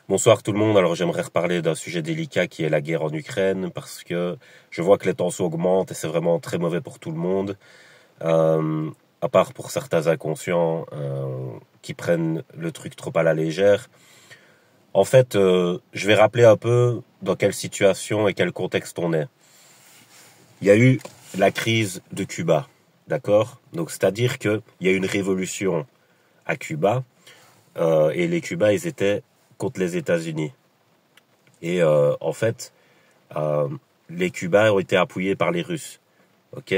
Bonsoir tout le monde. Alors j'aimerais reparler d'un sujet délicat qui est la guerre en Ukraine parce que je vois que les tensions augmentent et c'est vraiment très mauvais pour tout le monde. Euh, à part pour certains inconscients qui prennent le truc trop à la légère. En fait, je vais rappeler un peu dans quelle situation et quel contexte on est. Il y a eu la crise de Cuba, d'accord? Donc c'est-à-dire que il y a eu une révolution à Cuba et les Cubains ils étaient contre les États-Unis. Et en fait, euh, les Cubains ont été appuyés par les Russes. Ok.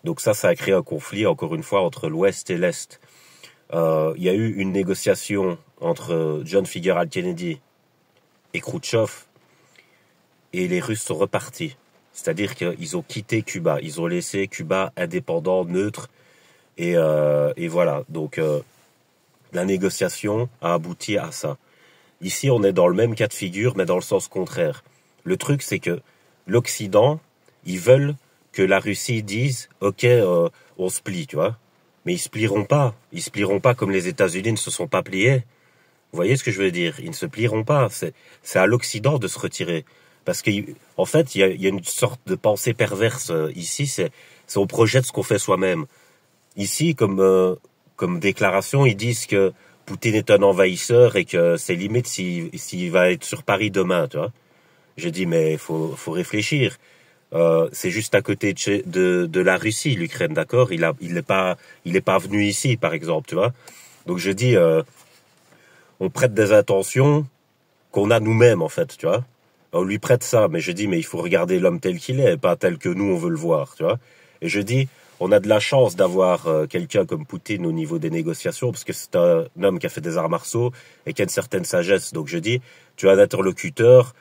Donc ça a créé un conflit, encore une fois, entre l'Ouest et l'Est. Il y a eu une négociation entre John Fitzgerald Kennedy et Khrouchtchev, et les Russes sont repartis. C'est-à-dire qu'ils ont quitté Cuba. Ils ont laissé Cuba indépendant, neutre, et voilà. Donc la négociation a abouti à ça. Ici, on est dans le même cas de figure, mais dans le sens contraire. Le truc, c'est que l'Occident, ils veulent que la Russie dise, ok, on se plie, tu vois. Mais ils se plieront pas. Ils se plieront pas comme les États-Unis ne se sont pas pliés. Vous voyez ce que je veux dire? Ils ne se plieront pas. C'est à l'Occident de se retirer. Parce qu'en fait, il y a une sorte de pensée perverse ici. C'est on projette ce qu'on fait soi-même. Ici, comme déclaration, ils disent que Poutine est un envahisseur et que c'est limite s'il va être sur Paris demain, tu vois. Je dis mais faut réfléchir. C'est juste à côté de la Russie, l'Ukraine, d'accord. Il est pas venu ici, par exemple, tu vois. Donc je dis on prête des intentions qu'on a nous-mêmes en fait, tu vois. On lui prête ça, mais je dis mais il faut regarder l'homme tel qu'il est, pas tel que nous on veut le voir, tu vois. Et je dis on a de la chance d'avoir quelqu'un comme Poutine au niveau des négociations, parce que c'est un homme qui a fait des arts martiaux et qui a une certaine sagesse. Donc je dis, tu as un interlocuteur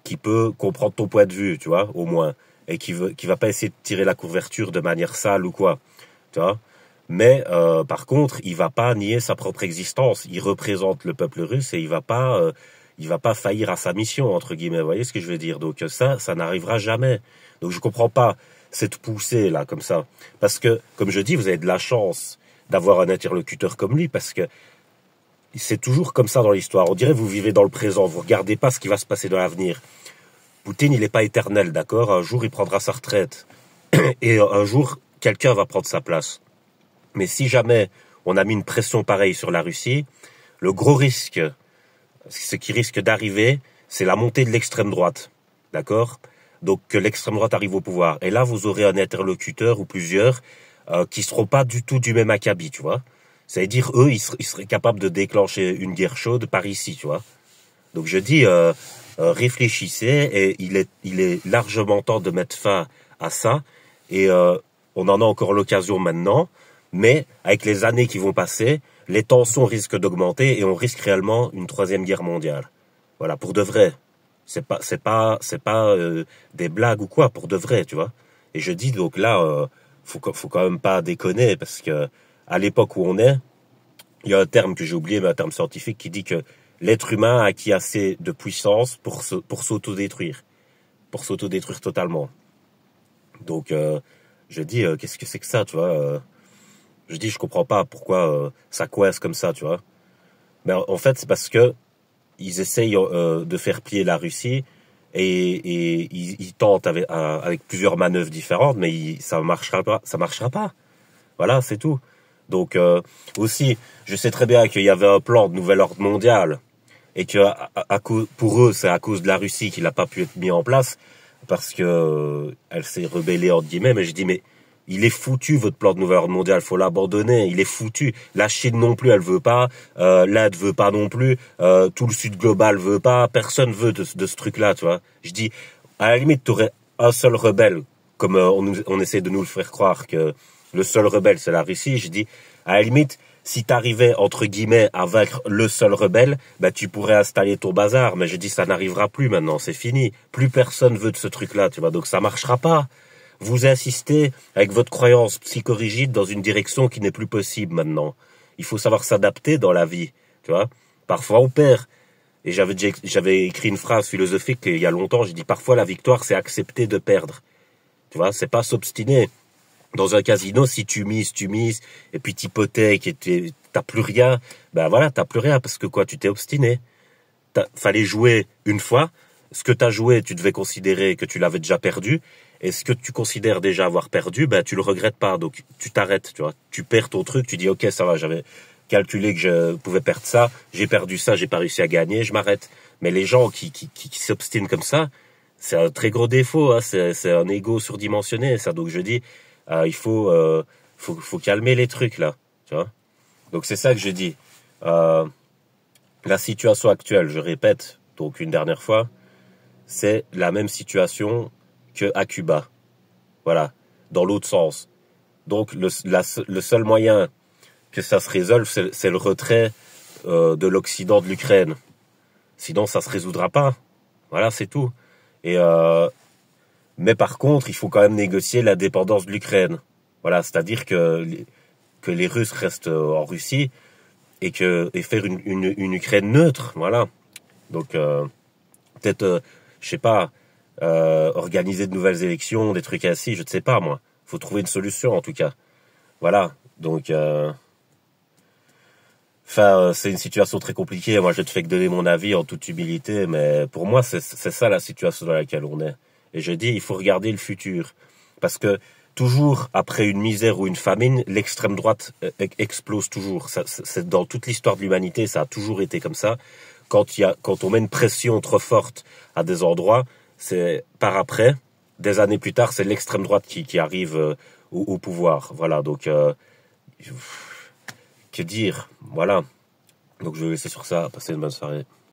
qui peut comprendre ton point de vue, tu vois, au moins, et qui va pas essayer de tirer la couverture de manière sale ou quoi, tu vois. Mais par contre, il va pas nier sa propre existence. Il représente le peuple russe et il va pas faillir à sa mission entre guillemets. Vous voyez ce que je veux dire? Donc ça n'arrivera jamais. Donc je comprends pas cette poussée là comme ça, parce que comme je dis, vous avez de la chance d'avoir un interlocuteur comme lui, parce que c'est toujours comme ça dans l'histoire. On dirait que vous vivez dans le présent, vous regardez pas ce qui va se passer dans l'avenir. Poutine, il n'est pas éternel, d'accord? Un jour, il prendra sa retraite et un jour, quelqu'un va prendre sa place. Mais si jamais on a mis une pression pareille sur la Russie, le gros risque, ce qui risque d'arriver, c'est la montée de l'extrême droite, d'accord? Donc que l'extrême droite arrive au pouvoir. Et là, vous aurez un interlocuteur ou plusieurs qui seront pas du tout du même acabit, tu vois. C'est-à-dire, eux, ils seraient capables de déclencher une guerre chaude par ici, tu vois. Donc je dis, réfléchissez, et il est largement temps de mettre fin à ça. Et on en a encore l'occasion maintenant, mais avec les années qui vont passer, les tensions risquent d'augmenter et on risque réellement une troisième guerre mondiale. Voilà, pour de vrai. C'est pas des blagues ou quoi, pour de vrai, tu vois. Et je dis donc là, faut quand même pas déconner, parce que à l'époque où on est, il y a un terme que j'ai oublié, mais un terme scientifique qui dit que l'être humain a acquis assez de puissance pour s'autodétruire totalement. Donc je dis qu'est-ce que c'est que ça, tu vois. Je dis je comprends pas pourquoi ça coince comme ça, tu vois. Mais en fait c'est parce que ils essayent de faire plier la Russie, et ils tentent avec plusieurs manœuvres différentes, mais ça marchera pas, Voilà, c'est tout. Donc aussi, je sais très bien qu'il y avait un plan de nouvel ordre mondial et que pour eux, c'est à cause de la Russie qu'il n'a pas pu être mis en place, parce que elle s'est rebellée entre guillemets. Mais je dis mais il est foutu votre plan de nouvel ordre mondial, faut l'abandonner, il est foutu. La Chine non plus, elle veut pas, l'Inde veut pas non plus, tout le Sud global veut pas, personne veut de ce truc-là, tu vois. Je dis, à la limite, t'aurais un seul rebelle, comme on essaie de nous le faire croire que le seul rebelle c'est la Russie. Je dis, à la limite, si t'arrivais entre guillemets à vaincre le seul rebelle, bah tu pourrais installer ton bazar. Mais je dis, ça n'arrivera plus maintenant, c'est fini. Plus personne veut de ce truc-là, tu vois. Donc ça marchera pas. Vous insistez avec votre croyance psychorigide dans une direction qui n'est plus possible maintenant. Il faut savoir s'adapter dans la vie, tu vois. Parfois on perd. Et j'avais écrit une phrase philosophique il y a longtemps, j'ai dit parfois la victoire c'est accepter de perdre. Tu vois, c'est pas s'obstiner. Dans un casino, si tu mises, et puis t'hypothèques et t'as plus rien, ben voilà, t'as plus rien parce que quoi, tu t'es obstiné. fallait jouer une fois. Ce que tu as joué, tu devais considérer que tu l'avais déjà perdu. Et ce que tu considères déjà avoir perdu, ben, tu le regrettes pas. Donc, tu t'arrêtes, tu vois. Tu perds ton truc, tu dis, OK, ça va, j'avais calculé que je pouvais perdre ça. J'ai perdu ça, j'ai pas réussi à gagner, je m'arrête. Mais les gens qui s'obstinent comme ça, c'est un très gros défaut, hein. C'est un ego surdimensionné, ça. Donc, je dis, il faut calmer les trucs, là. Tu vois. Donc, c'est ça que je dis. La situation actuelle, je répète, donc une dernière fois, c'est la même situation que à Cuba. Voilà, dans l'autre sens. Donc le seul moyen que ça se résolve, c'est le retrait de l'Occident de l'Ukraine. Sinon, ça se résoudra pas. Voilà, c'est tout. Et mais par contre, il faut quand même négocier l'indépendance de l'Ukraine. Voilà, c'est-à-dire que les Russes restent en Russie et faire une Ukraine neutre. Voilà. Donc peut-être, je sais pas. Organiser de nouvelles élections, des trucs ainsi, je ne sais pas moi. Faut trouver une solution en tout cas. Voilà. Donc, c'est une situation très compliquée. Moi, je ne fais que donner mon avis en toute humilité, mais pour moi, c'est ça la situation dans laquelle on est. Et je dis, il faut regarder le futur, parce que toujours après une misère ou une famine, l'extrême droite explose toujours. C'est dans toute l'histoire de l'humanité, ça a toujours été comme ça. Quand on met une pression trop forte à des endroits, c'est par après, des années plus tard, c'est l'extrême droite qui arrive au pouvoir. Voilà, donc que dire, voilà. Donc je vais laisser sur ça, passer une bonne soirée.